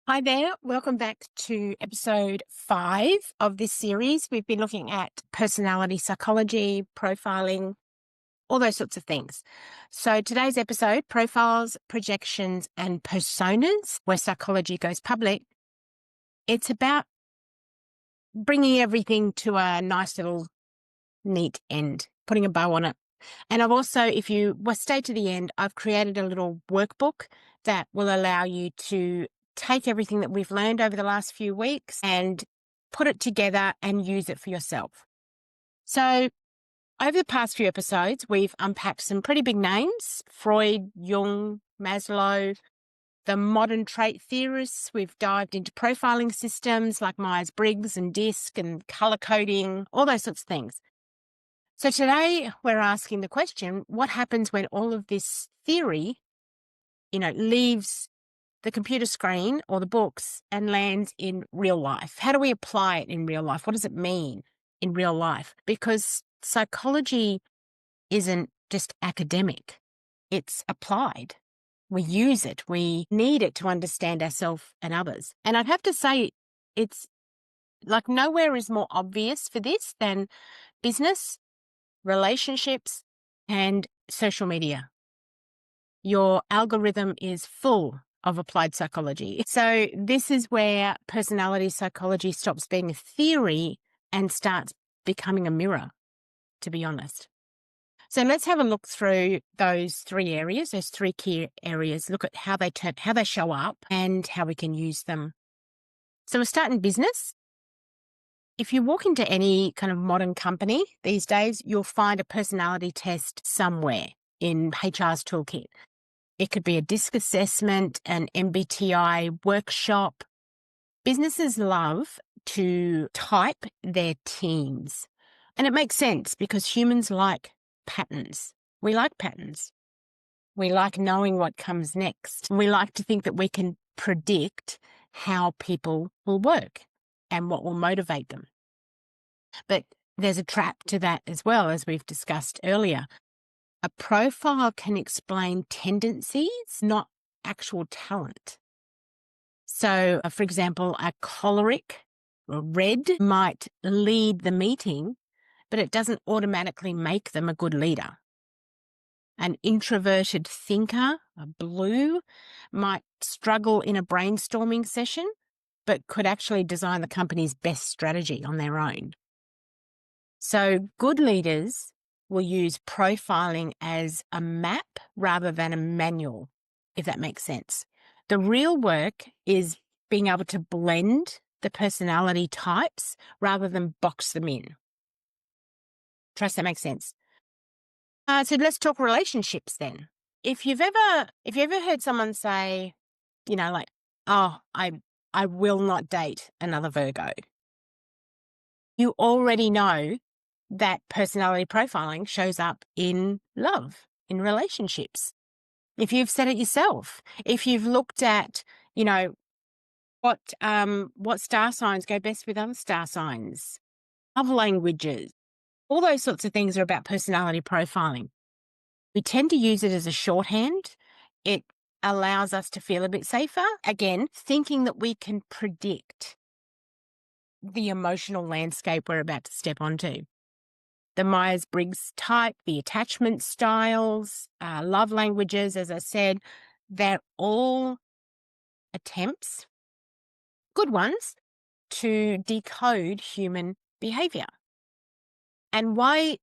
Hi there. Welcome back to episode 5 of this series. We've been looking at personality psychology, profiling, all those sorts of things. So today's episode, profiles, projections, and personas, where psychology goes public. It's about bringing everything to a nice little neat end, putting a bow on it. And I've also, if you stay to the end, I've created a little workbook that will allow you to take everything that we've learned over the last few weeks and put it together and use it for yourself. So over the past few episodes, we've unpacked some pretty big names: Freud, Jung, Maslow, the modern trait theorists. We've dived into profiling systems like Myers-Briggs and DISC and color coding, all those sorts of things. So today we're asking the question, what happens when all of this theory, leaves the computer screen or the books and lands in real life? How do we apply it in real life? What does it mean in real life? Because psychology isn't just academic, it's applied. We use it. We need it to understand ourselves and others. And I'd have to say it's like nowhere is more obvious for this than business, relationships, and social media. Your algorithm is full of applied psychology. So this is where personality psychology stops being a theory and starts becoming a mirror, to be honest. So let's have a look through those three areas, those three key areas, look at how they show up and how we can use them. So we'll start in business. If you walk into any kind of modern company these days, you'll find a personality test somewhere in HR's toolkit. It could be a DISC assessment, an MBTI workshop. Businesses love to type their teams. And it makes sense because humans like patterns. We like patterns. We like knowing what comes next. We like to think that we can predict how people will work and what will motivate them. But there's a trap to that as well, as we've discussed earlier. A profile can explain tendencies, not actual talent. So, for example, a choleric or red might lead the meeting, but it doesn't automatically make them a good leader. An introverted thinker, a blue, might struggle in a brainstorming session, but could actually design the company's best strategy on their own. So good leaders will use profiling as a map rather than a manual, if that makes sense. The real work is being able to blend the personality types rather than box them in. Trust that makes sense. So let's talk relationships then. If you've ever heard someone say, oh, I will not date another Virgo, you already know that personality profiling shows up in love, in relationships. If you've said it yourself, if you've looked at, what star signs go best with other star signs, love languages, all those sorts of things are about personality profiling. We tend to use it as a shorthand. It allows us to feel a bit safer. Again, thinking that we can predict the emotional landscape we're about to step onto. The Myers-Briggs type, the attachment styles, love languages, as I said, they're all attempts, good ones, to decode human behavior. And whilst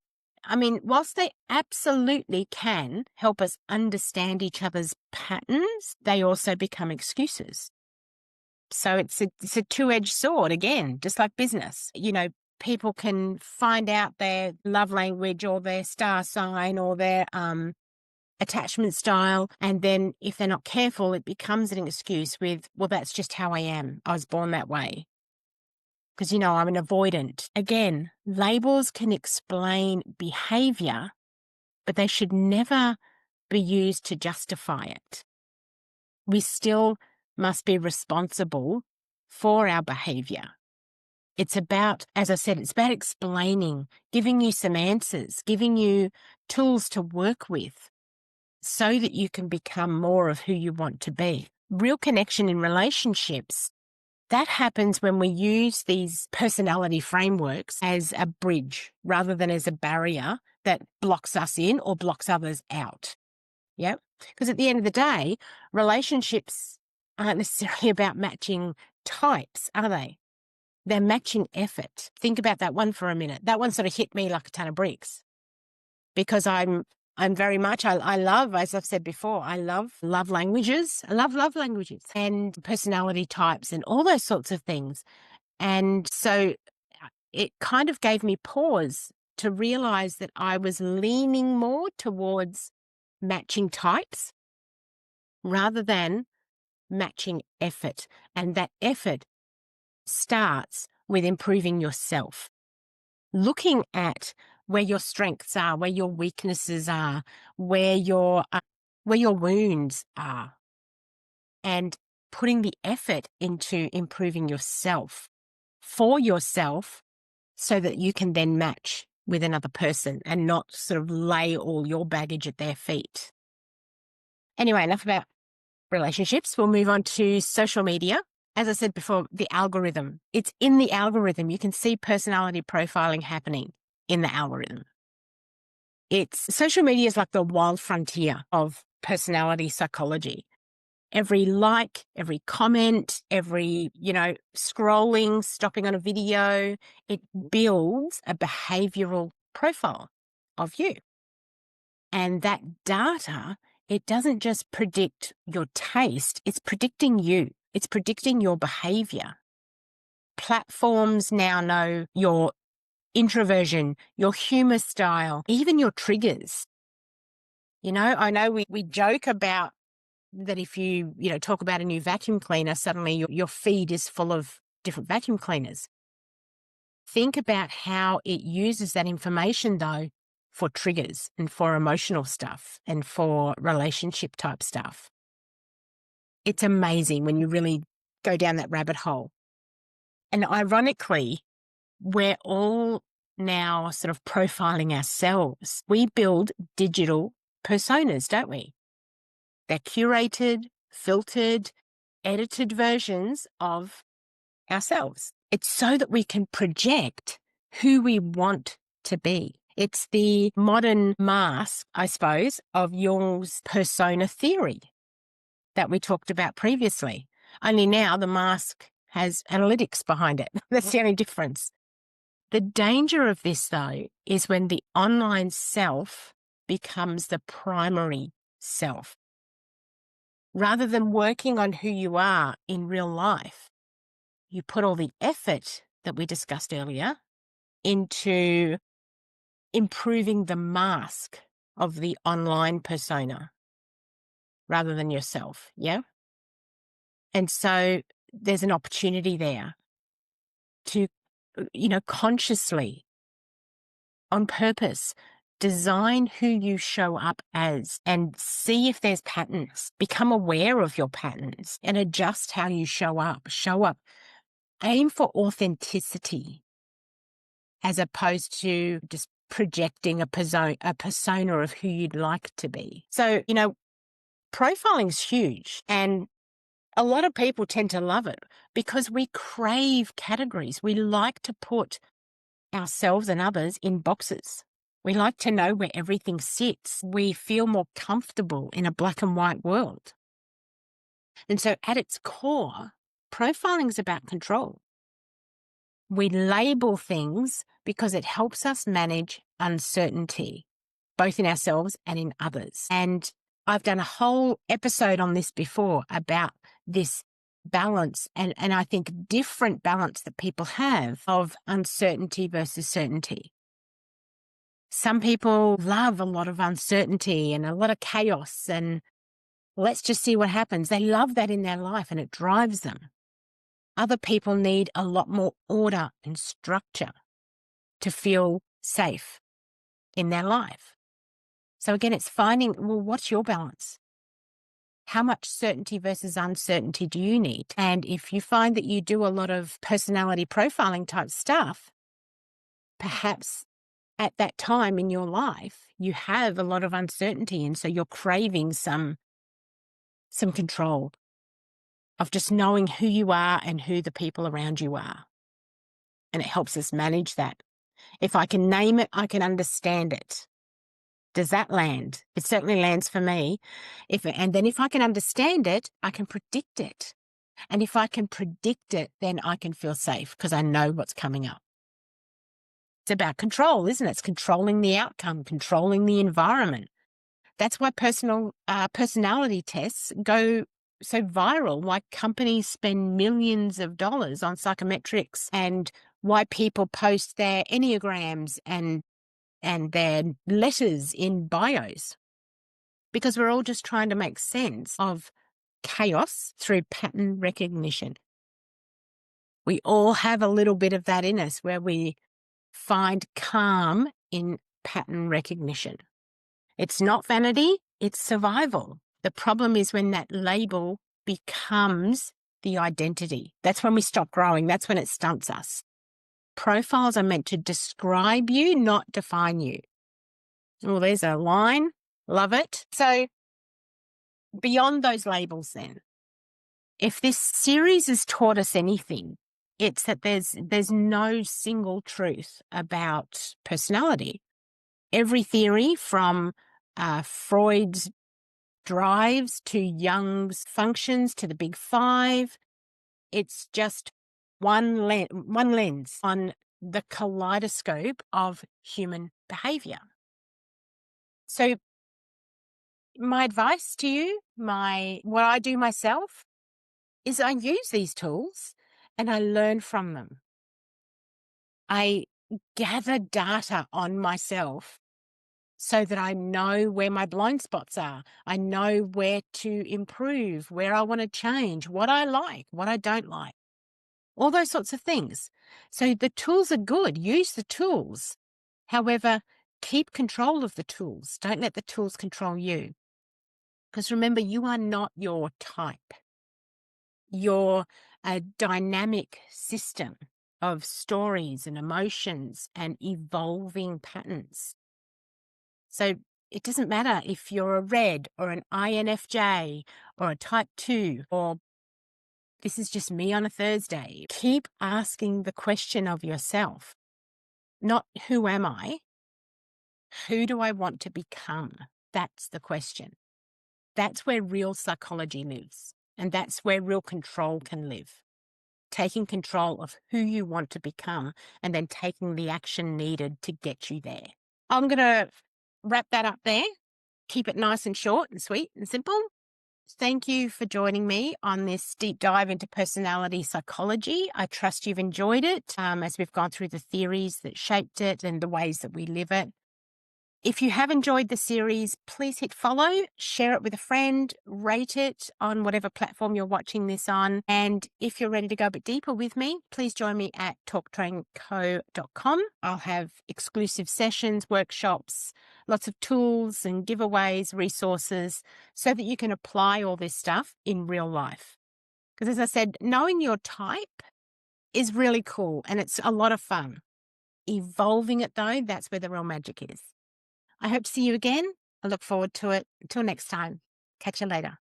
they absolutely can help us understand each other's patterns, they also become excuses. So it's a two-edged sword, again, just like business. People can find out their love language or their star sign or their attachment style, and then if they're not careful, it becomes an excuse with, well, that's just how I am. I was born that way. Because, I'm an avoidant. Again, labels can explain behavior, but they should never be used to justify it. We still must be responsible for our behavior. It's about, as I said, it's about explaining, giving you some answers, giving you tools to work with so that you can become more of who you want to be. real connection in relationships, that happens when we use these personality frameworks as a bridge rather than as a barrier that blocks us in or blocks others out. Yeah. Because at the end of the day, relationships aren't necessarily about matching types, are they? They're matching effort. Think about that one for a minute. That one sort of hit me like a ton of bricks because I'm very much, I love, as I've said before, I love languages. I love languages and personality types and all those sorts of things. And so it kind of gave me pause to realize that I was leaning more towards matching types rather than matching effort. And that effort starts with improving yourself, looking at where your strengths are, where your weaknesses are, where your wounds are, and putting the effort into improving yourself for yourself so that you can then match with another person and not sort of lay all your baggage at their feet. Anyway, enough about relationships. We'll move on to social media. As I said before, the algorithm. It's in the algorithm. You can see personality profiling happening in the algorithm. Social media is like the wild frontier of personality psychology. Every like, every comment, every, scrolling, stopping on a video, it builds a behavioral profile of you. And that data, it doesn't just predict your taste, it's predicting you. It's predicting your behavior. Platforms now know your introversion, your humor style, even your triggers. I know we joke about that if you talk about a new vacuum cleaner, suddenly your feed is full of different vacuum cleaners. Think about how it uses that information, though, for triggers and for emotional stuff and for relationship type stuff. It's amazing when you really go down that rabbit hole. And ironically, we're all now sort of profiling ourselves. We build digital personas, don't we? They're curated, filtered, edited versions of ourselves. It's so that we can project who we want to be. It's the modern mask, I suppose, of Jung's persona theory that we talked about previously. Only now the mask has analytics behind it. That's the only difference. The danger of this, though, is when the online self becomes the primary self. Rather than working on who you are in real life, you put all the effort that we discussed earlier into improving the mask of the online persona rather than yourself, yeah? And so there's an opportunity there to, consciously, on purpose, design who you show up as and see if there's patterns. Become aware of your patterns and adjust how you show up. Aim for authenticity as opposed to just projecting a persona of who you'd like to be. So, profiling is huge, and a lot of people tend to love it because we crave categories. We like to put ourselves and others in boxes. We like to know where everything sits. We feel more comfortable in a black and white world. And so at its core, profiling is about control. We label things because it helps us manage uncertainty, both in ourselves and in others. And I've done a whole episode on this before about this balance and I think different balance that people have of uncertainty versus certainty. Some people love a lot of uncertainty and a lot of chaos and let's just see what happens. They love that in their life and it drives them. Other people need a lot more order and structure to feel safe in their life. So again, it's finding, well, what's your balance? How much certainty versus uncertainty do you need? And if you find that you do a lot of personality profiling type stuff, perhaps at that time in your life, you have a lot of uncertainty. And so you're craving some control. of just knowing who you are and who the people around you are. And it helps us manage that. If I can name it, I can understand it. Does that land? It certainly lands for me. And then if I can understand it, I can predict it. And if I can predict it, then I can feel safe because I know what's coming up. It's about control, isn't it? It's controlling the outcome, controlling the environment. That's why personality tests go so viral, why companies spend millions of dollars on psychometrics, and why people post their enneagrams and their letters in bios. Because we're all just trying to make sense of chaos through pattern recognition. We all have a little bit of that in us where we find calm in pattern recognition. It's not vanity, it's survival. The problem is when that label becomes the identity. That's when we stop growing. That's when it stunts us. Profiles are meant to describe you, not define you. Oh, there's a line. Love it. So beyond those labels then, if this series has taught us anything, it's that there's no single truth about personality. Every theory from Freud's drives to Jung's functions to the big five, it's just one lens on the kaleidoscope of human behaviour. So my advice to you, what I do myself, is I use these tools and I learn from them. I gather data on myself so that I know where my blind spots are. I know where to improve, where I want to change, what I like, what I don't like, all those sorts of things. So the tools are good. Use the tools. However, keep control of the tools. Don't let the tools control you. Because remember, you are not your type. You're a dynamic system of stories and emotions and evolving patterns. So it doesn't matter if you're a red or an INFJ or a type 2 or this is just me on a Thursday. Keep asking the question of yourself, not who am I? Who do I want to become? That's the question. That's where real psychology lives. And that's where real control can live. Taking control of who you want to become and then taking the action needed to get you there. I'm going to wrap that up there. Keep it nice and short and sweet and simple. Thank you for joining me on this deep dive into personality psychology. I trust you've enjoyed it as we've gone through the theories that shaped it and the ways that we live it. If you have enjoyed the series, please hit follow, share it with a friend, rate it on whatever platform you're watching this on. And if you're ready to go a bit deeper with me, please join me at talktrainco.com. I'll have exclusive sessions, workshops, lots of tools and giveaways, resources, so that you can apply all this stuff in real life. Because as I said, knowing your type is really cool and it's a lot of fun. Evolving it though, that's where the real magic is. I hope to see you again. I look forward to it. Until next time, catch you later.